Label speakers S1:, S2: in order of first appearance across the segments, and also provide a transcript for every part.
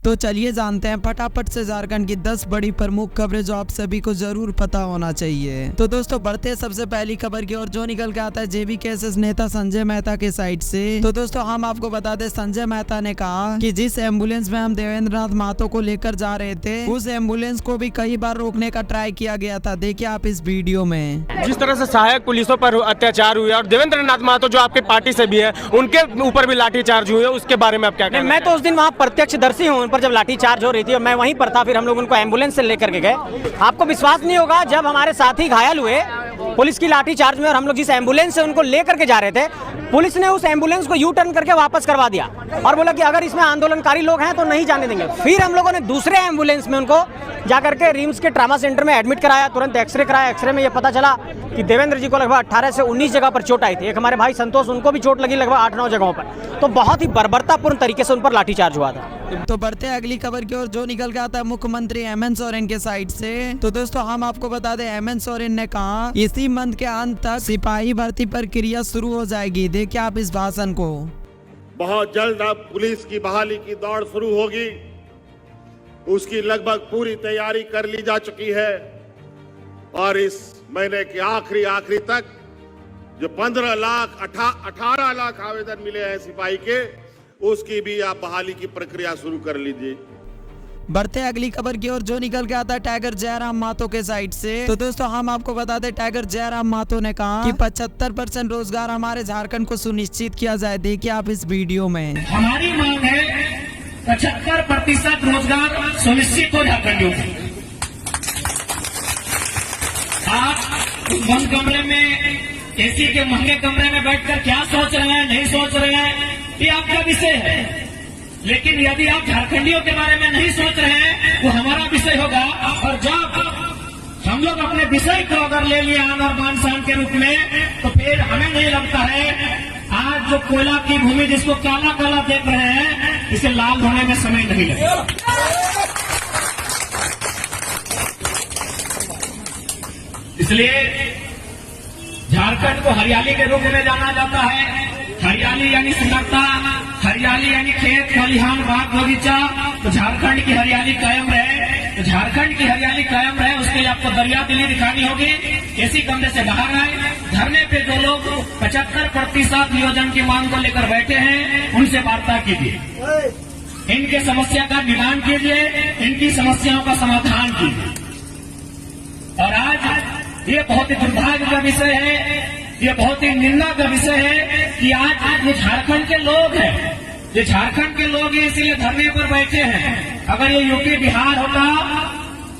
S1: तो चलिए जानते हैं फटाफट से झारखंड की 10 बड़ी प्रमुख खबरें जो आप सभी को जरूर पता होना चाहिए। तो दोस्तों बढ़ते हैं सबसे पहली खबर की ओर, जो निकल के आता है जेबी केसेस नेता संजय मेहता के साइड से। तो दोस्तों हम आपको बता दें, संजय मेहता ने कहा कि जिस एम्बुलेंस में हम देवेंद्र नाथ महतो को लेकर जा रहे थे, उस एम्बुलेंस को भी कई बार रोकने का ट्राई किया गया था। देखिए आप इस वीडियो में।
S2: जिस तरह से सहायक पुलिसों पर अत्याचार हुए और देवेंद्र नाथ महतो जो आपके पार्टी से भी है, उनके ऊपर भी लाठीचार्ज हुए, उसके बारे में आप क्या कहना है?
S3: मैं तो उस दिन वहाँ प्रत्यक्षदर्शी हूँ, उन पर जब लाठीचार्ज हो रही थी और मैं वहीं पर था। फिर हम लोग उनको एम्बुलेंस से लेकर के गए। आपको विश्वास नहीं होगा, जब हमारे साथी घायल हुए पुलिस की लाठीचार्ज में और हम लोग जिस एम्बुलेंस से उनको लेकर के जा रहे थे, पुलिस ने उस एम्बुलेंस को यू टर्न करके वापस करवा दिया और बोला कि अगर इसमें आंदोलनकारी लोग हैं तो नहीं जाने देंगे। फिर हम लोगों ने दूसरे एम्बुलेंस में उनको जाकर के रिम्स के ट्रामा सेंटर में एडमिट कराया, तुरंत एक्सरे कराया। एक्सरे में ये पता चला कि देवेंद्र जी को लगभग 18 से 19 जगह पर चोट आई थी। एक हमारे भाई संतोष, उनको भी चोट लगी लगभग 8-9 जगहों पर। तो बहुत ही बर्बरतापूर्ण तरीके से उन पर लाठीचार्ज हुआ था।
S1: तो बढ़ते हैं अगली खबर की ओर, जो निकल के आता है मुख्यमंत्री हेमंत सोरेन के साइड से। तो दोस्तों हम आपको बता दें, हेमंत सोरेन ने कहा इसी मंथ के अंत तक सिपाही भर्ती प्रक्रिया शुरू हो जाएगी। देखिए आप इस भाषण को।
S4: बहुत जल्द अब पुलिस की बहाली की दौड़ शुरू होगी। उसकी लगभग पूरी तैयारी कर ली जा चुकी है और इस महीने के आखिरी तक जो 15 लाख 18 लाख आवेदन मिले हैं सिपाही के, उसकी भी आप बहाली की प्रक्रिया शुरू कर लीजिए।
S1: बढ़ते अगली खबर की ओर, जो निकल के आता है टाइगर जयराम महतो के साइड से। तो दोस्तों हम आपको बता दें, टाइगर जयराम महतो ने कहा कि 75% रोजगार हमारे झारखंड को सुनिश्चित किया जाए। देखिए आप इस वीडियो में।
S5: हमारी मांग है 75% रोजगार सुनिश्चित हो झारखंडियों को। आप बंद कमरे में, एसी के महंगे कमरे में बैठकर क्या सोच रहे हैं, नहीं सोच रहे हैं, ये आपका विषय है। लेकिन यदि आप झारखंडियों के बारे में नहीं सोच रहे हैं, वो हमारा विषय होगा। और जब हम लोग अपने विषय को अगर ले लिया आन और मान शान के रूप में, तो फिर हमें नहीं लगता है आज जो कोयला की भूमि जिसको काला काला देख रहे हैं, इसे लाल होने में समय नहीं लगेगा। इसलिए झारखंड को हरियाली के रूप में जाना जाता है। हरियाली यानी सुंदरता, हरियाली यानी खेत खलिहान बाग बगीचा। तो झारखंड की हरियाली कायम रहे, तो झारखंड की हरियाली कायम रहे, उसके लिए आपको दरिया दिली दिखानी होगी। एसी कमरे से बाहर आए। धरने पे जो लोग 75% नियोजन की मांग को लेकर बैठे हैं, उनसे वार्ता कीजिए, इनके समस्या का निदान कीजिए, इनकी समस्याओं का समाधान कीजिए। और आज ये बहुत ही दुर्भाग्य का विषय है, ये बहुत ही निंदा का विषय है कि आज जो झारखंड के लोग हैं, ये झारखंड के लोग हैं इसीलिए धरने पर बैठे हैं। अगर ये यूपी बिहार होता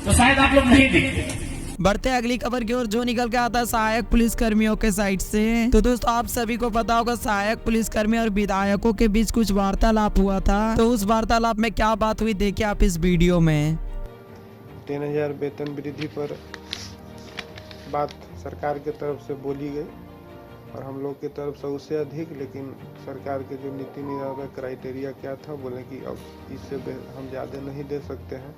S5: तो शायद आप लोग नहीं दिखते।
S1: बढ़ते अगली खबर की ओर, जो निकल के आता है सहायक पुलिस कर्मियों के साइड से। तो दोस्तों आप सभी को पता होगा, सहायक पुलिसकर्मी और विधायकों के बीच कुछ वार्तालाप हुआ था। तो उस वार्तालाप में क्या बात हुई, देखिए आप इस वीडियो में।
S6: 3000 वेतन वृद्धि पर बात सरकार की तरफ से बोली गई और हम लोग की तरफ से उससे अधिक, लेकिन सरकार के जो नीति निर्धारक क्राइटेरिया क्या था, बोले कि अब इससे हम ज़्यादा नहीं दे सकते हैं।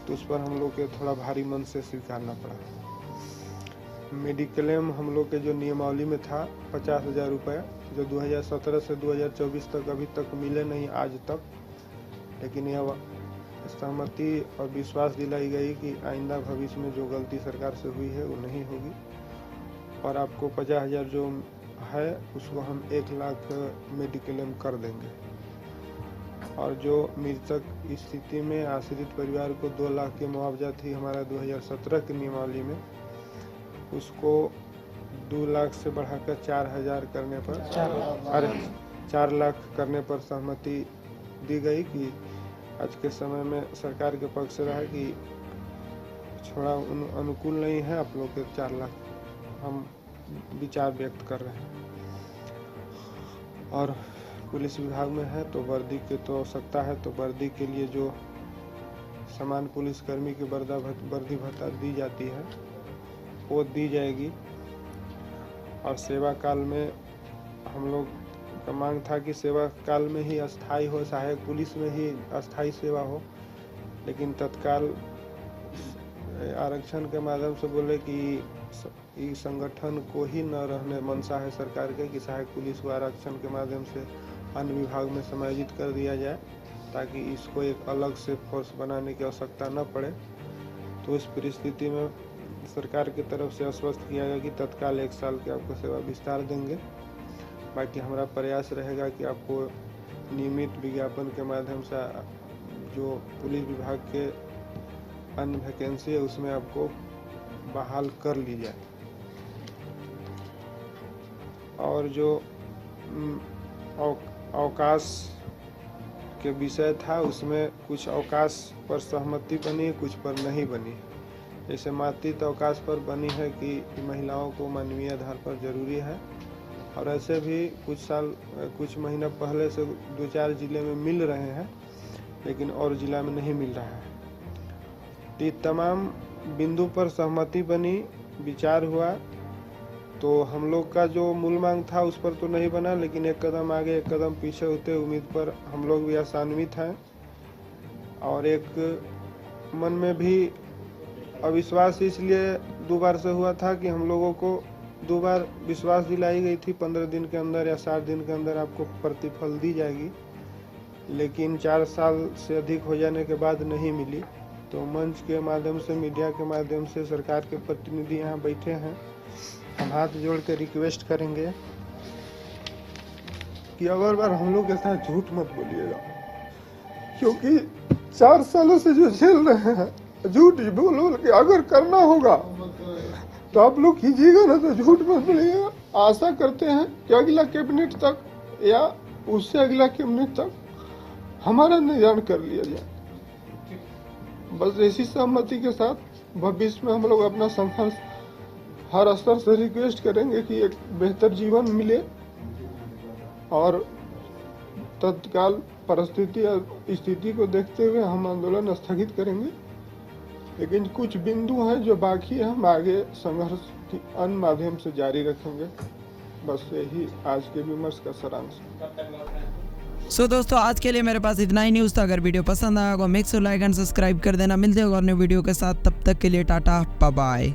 S6: तो उस पर हम लोग के थोड़ा भारी मन से स्वीकारना पड़ा। मेडिक्लेम हम लोग के जो नियमावली में था 50,000 रुपये, जो 2017 से 2024 तक अभी तक मिले नहीं आज तक, लेकिन यह सहमति और विश्वास दिलाई गई कि आइंदा भविष्य में जो गलती सरकार से हुई है वो नहीं होगी और आपको 50,000 जो है उसको हम 1 लाख मेडिक्लेम कर देंगे। और जो मृतक स्थिति में आश्रित परिवार को 2 लाख की मुआवजा थी हमारा 2017 की नियमावली में, उसको 2 लाख से बढ़ाकर 4,000 करने पर 4 लाख करने पर सहमति दी गई कि आज के समय में सरकार के पक्ष से रहा कि थोड़ा अनुकूल नहीं है, आप लोग के 4 लाख हम विचार व्यक्त कर रहे हैं। और पुलिस विभाग में है तो वर्दी की तो आवश्यकता है, तो वर्दी के लिए जो समान पुलिसकर्मी की वर्दी भत्ता दी जाती है वो दी जाएगी। और सेवा काल में हम लोग का मांग था कि सेवा काल में ही अस्थाई हो, सहायक पुलिस में ही अस्थाई सेवा हो, लेकिन तत्काल आरक्षण के माध्यम से बोले कि इस संगठन को ही न रहने मंशा है सरकार के कि सहायक पुलिस को आरक्षण के माध्यम से अन्य विभाग में समायोजित कर दिया जाए। ताकि इसको एक अलग से फोर्स बनाने की आवश्यकता न पड़े। तो इस परिस्थिति में सरकार की तरफ से आश्वस्त किया गया कि तत्काल 1 साल के आपको सेवा विस्तार देंगे। बाकी हमारा प्रयास रहेगा कि आपको नियमित विज्ञापन के माध्यम से जो पुलिस विभाग के अन्य वैकेंसी है उसमें आपको बहाल कर ली जाए। और जो अवकाश के विषय था उसमें कुछ अवकाश पर सहमति बनी, कुछ पर नहीं बनी। जैसे मातृत्व अवकाश पर बनी है कि महिलाओं को मानवीय आधार पर जरूरी है, और ऐसे भी कुछ महीना पहले से 2-4 जिले में मिल रहे हैं, लेकिन और जिला में नहीं मिल रहा है। ये तमाम बिंदु पर सहमति बनी, विचार हुआ। तो हम लोग का जो मूल मांग था उस पर तो नहीं बना, लेकिन एक कदम आगे एक कदम पीछे होते उम्मीद पर हम लोग भी आशान्वित हैं। और एक मन में भी अविश्वास इसलिए 2 बार से हुआ था कि हम लोगों को 2 बार विश्वास दिलाई गई थी 15 दिन के अंदर या 60 दिन के अंदर आपको प्रतिफल दी जाएगी, लेकिन 4 साल से अधिक हो जाने के बाद नहीं मिली। तो मंच के माध्यम से, मीडिया के माध्यम से सरकार के प्रतिनिधि यहाँ बैठे हैं, हम हाथ जोड़ के रिक्वेस्ट करेंगे कि अगर बार हम लोग के साथ झूठ मत बोलिएगा, क्योंकि 4 सालों से जो झेल रहे हैं, झूठ बोल के अगर करना होगा तो आप लोग कीजिएगा ना, तो झूठ मत बोलिएगा। आशा करते हैं कि अगला कैबिनेट तक या उससे अगला कैबिनेट तक हमारा निदान कर लिया जाए। बस ऐसी सहमति के साथ भविष्य में हम लोग अपना संघर्ष हर स्तर से रिक्वेस्ट करेंगे कि एक बेहतर जीवन मिले, और तत्काल परिस्थिति या स्थिति को देखते हुए हम आंदोलन स्थगित करेंगे। लेकिन कुछ बिंदु हैं जो बाकी हैं, हम आगे संघर्ष की अन्य माध्यम से जारी रखेंगे। बस यही आज के विमर्श का सारांश है।
S1: सो दोस्तों, आज के लिए मेरे पास इतना ही न्यूज़ था। अगर वीडियो पसंद आया तो make sure like and subscribe कर देना। मिलते हैं और नए वीडियो के साथ, तब तक के लिए टाटा बाय बाय।